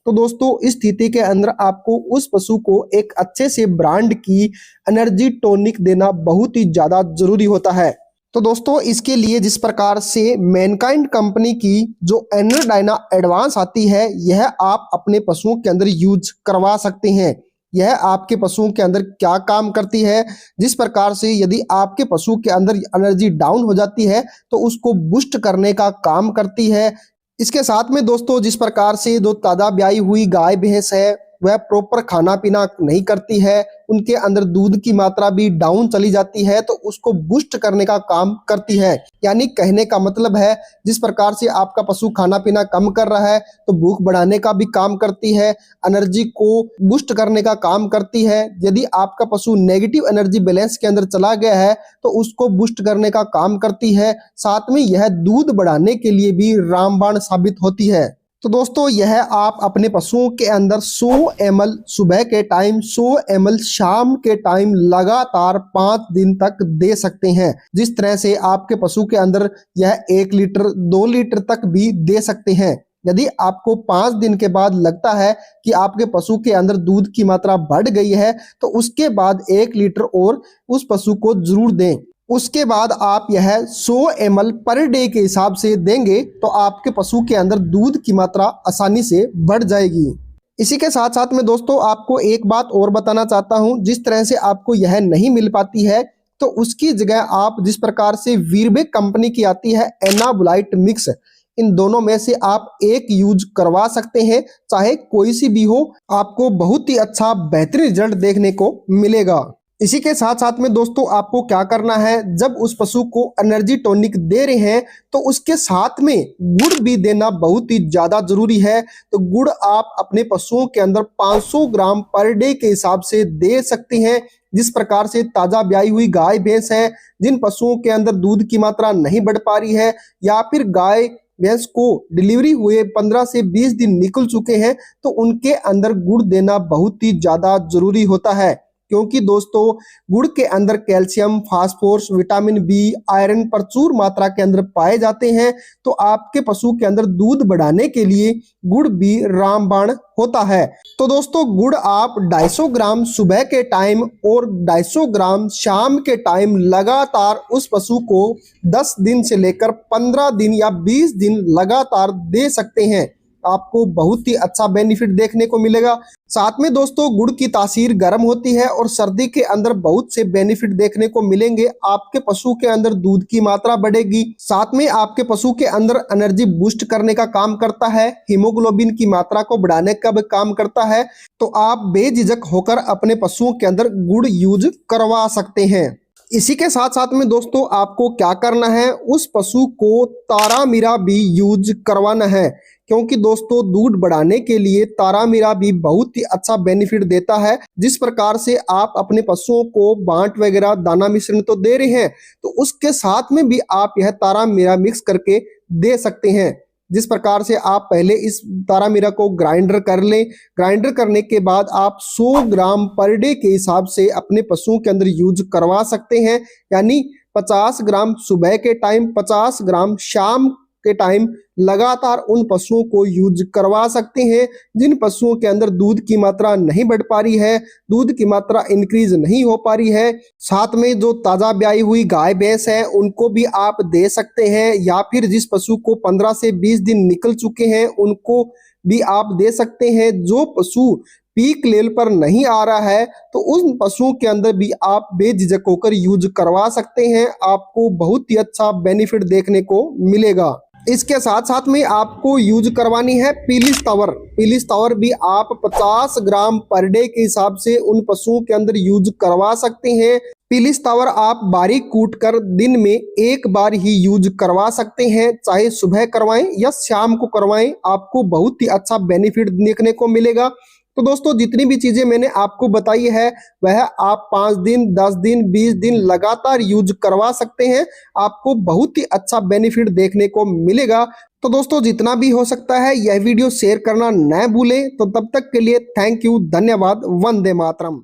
तो दोस्तों इस स्थिति के अंदर आपको उस पशु को एक अच्छे से ब्रांड की एनर्जी टॉनिक देना बहुत ही ज्यादा जरूरी होता है। तो दोस्तों इसके लिए जिस प्रकार से मैनकाइंड कंपनी की जो एनर्डाइना एडवांस आती है, यह आप अपने पशुओं के अंदर यूज करवा सकते हैं। यह आपके पशुओं के अंदर क्या काम करती है, जिस प्रकार से यदि आपके पशु के अंदर एनर्जी डाउन हो जाती है तो उसको बूस्ट करने का काम करती है। इसके साथ में दोस्तों जिस प्रकार से जो ताजा ब्याई हुई गाय भैंस है वह प्रॉपर खाना पीना नहीं करती है, उनके अंदर दूध की मात्रा भी डाउन चली जाती है, तो उसको बूस्ट करने का काम करती है। यानी कहने का मतलब है जिस प्रकार से आपका पशु खाना पीना कम कर रहा है तो भूख बढ़ाने का भी काम करती है, एनर्जी को बूस्ट करने का काम करती है। यदि आपका पशु नेगेटिव एनर्जी बैलेंस के अंदर चला गया है तो उसको बूस्ट करने का काम करती है। साथ में यह दूध बढ़ाने के लिए भी रामबाण साबित होती है। तो दोस्तों यह आप अपने पशुओं के अंदर 100 ml सुबह के टाइम, 100 ml शाम के टाइम लगातार 5 दिन तक दे सकते हैं। जिस तरह से आपके पशु के अंदर यह 1 लीटर 2 लीटर तक भी दे सकते हैं। यदि आपको 5 दिन के बाद लगता है कि आपके पशु के अंदर दूध की मात्रा बढ़ गई है तो उसके बाद 1 लीटर और उस पशु को जरूर दें। उसके बाद आप यह 100 ml पर डे के हिसाब से देंगे तो आपके पशु के अंदर दूध की मात्रा आसानी से बढ़ जाएगी। इसी के साथ साथ में दोस्तों आपको एक बात और बताना चाहता हूं, जिस तरह से आपको यह नहीं मिल पाती है तो उसकी जगह आप जिस प्रकार से वीरबेक कंपनी की आती है एनाबोलाइट मिक्स, इन दोनों में से आप एक यूज करवा सकते हैं, चाहे कोई सी भी हो, आपको बहुत ही अच्छा बेहतरीन रिजल्ट देखने को मिलेगा। इसी के साथ साथ में दोस्तों आपको क्या करना है, जब उस पशु को एनर्जी टॉनिक दे रहे हैं तो उसके साथ में गुड़ भी देना बहुत ही ज्यादा जरूरी है। तो गुड़ आप अपने पशुओं के अंदर 500 ग्राम पर डे के हिसाब से दे सकते हैं। जिस प्रकार से ताजा ब्याई हुई गाय भैंस है, जिन पशुओं के अंदर दूध की मात्रा नहीं बढ़ पा रही है या फिर गाय भैंस को डिलीवरी हुए 15 से 20 दिन निकल चुके हैं, तो उनके अंदर गुड़ देना बहुत ही ज्यादा जरूरी होता है। क्योंकि दोस्तों गुड़ के अंदर calcium, phosphorus, vitamin B, iron प्रचुर मात्रा के अंदर पाए जाते हैं। तो आपके पशु के अंदर दूध बढ़ाने के लिए गुड़ भी रामबाण होता है। तो दोस्तों गुड़ आप 250 ग्राम सुबह के टाइम और 250 ग्राम शाम के टाइम लगातार उस पशु को 10 दिन से लेकर 15 दिन या 20 दिन लगातार दे सकते हैं। आपको बहुत ही अच्छा बेनिफिट देखने को मिलेगा। साथ में दोस्तों गुड़ की तासीर गर्म होती है और सर्दी के अंदर बहुत से बेनिफिट देखने को मिलेंगे। आपके पशु के अंदर दूध की मात्रा बढ़ेगी, साथ में आपके पशु के अंदर एनर्जी बूस्ट करने का काम करता है, हीमोग्लोबिन की मात्रा को बढ़ाने का भी काम करता है। तो आप बेझिझक होकर अपने पशुओं के अंदर गुड़ यूज करवा सकते हैं। इसी के साथ साथ में दोस्तों आपको क्या करना है, उस पशु को तारामीरा भी यूज करवाना है। क्योंकि दोस्तों दूध बढ़ाने के लिए तारामीरा भी बहुत ही अच्छा बेनिफिट देता है। जिस प्रकार से आप अपने पशुओं को बांट वगैरह दाना मिश्रण तो दे रहे हैं, तो उसके साथ में भी आप यह तारामीरा मिक्स करके दे सकते हैं। जिस प्रकार से आप पहले इस तारामीरा को ग्राइंडर कर लें, ग्राइंडर करने के बाद आप 100 ग्राम पर डे के हिसाब से अपने पशुओं के अंदर यूज करवा सकते हैं। यानी 50 ग्राम सुबह के टाइम, 50 ग्राम शाम के टाइम लगातार उन पशुओं को यूज करवा सकते हैं जिन पशुओं के अंदर दूध की मात्रा नहीं बढ़ पा रही है, दूध की मात्रा इंक्रीज नहीं हो पा रही है। साथ में जो ताजा ब्याई हुई गाय भैंस है उनको भी आप दे सकते हैं, या फिर जिस पशु को 15 से 20 दिन निकल चुके हैं उनको भी आप दे सकते हैं। जो पशु पीक लेवल पर नहीं आ रहा है तो उन पशुओं के अंदर भी आप बेझिझक होकर यूज करवा सकते हैं। आपको बहुत ही अच्छा बेनिफिट देखने को मिलेगा। इसके साथ साथ में आपको यूज करवानी है पीलिस तावर। पीलिस तावर भी आप 50 ग्राम पर डे के हिसाब से उन पशुओं के अंदर यूज करवा सकते हैं। पीलिस तावर आप बारीक कूट कर दिन में एक बार ही यूज करवा सकते हैं, चाहे सुबह करवाएं या शाम को करवाएं, आपको बहुत ही अच्छा बेनिफिट देखने को मिलेगा। तो दोस्तों जितनी भी चीजें मैंने आपको बताई है वह आप 5 दिन, 10 दिन, 20 दिन लगातार यूज करवा सकते हैं। आपको बहुत ही अच्छा बेनिफिट देखने को मिलेगा। तो दोस्तों जितना भी हो सकता है यह वीडियो शेयर करना न भूलें। तो तब तक के लिए थैंक यू, धन्यवाद, वंदे मातरम।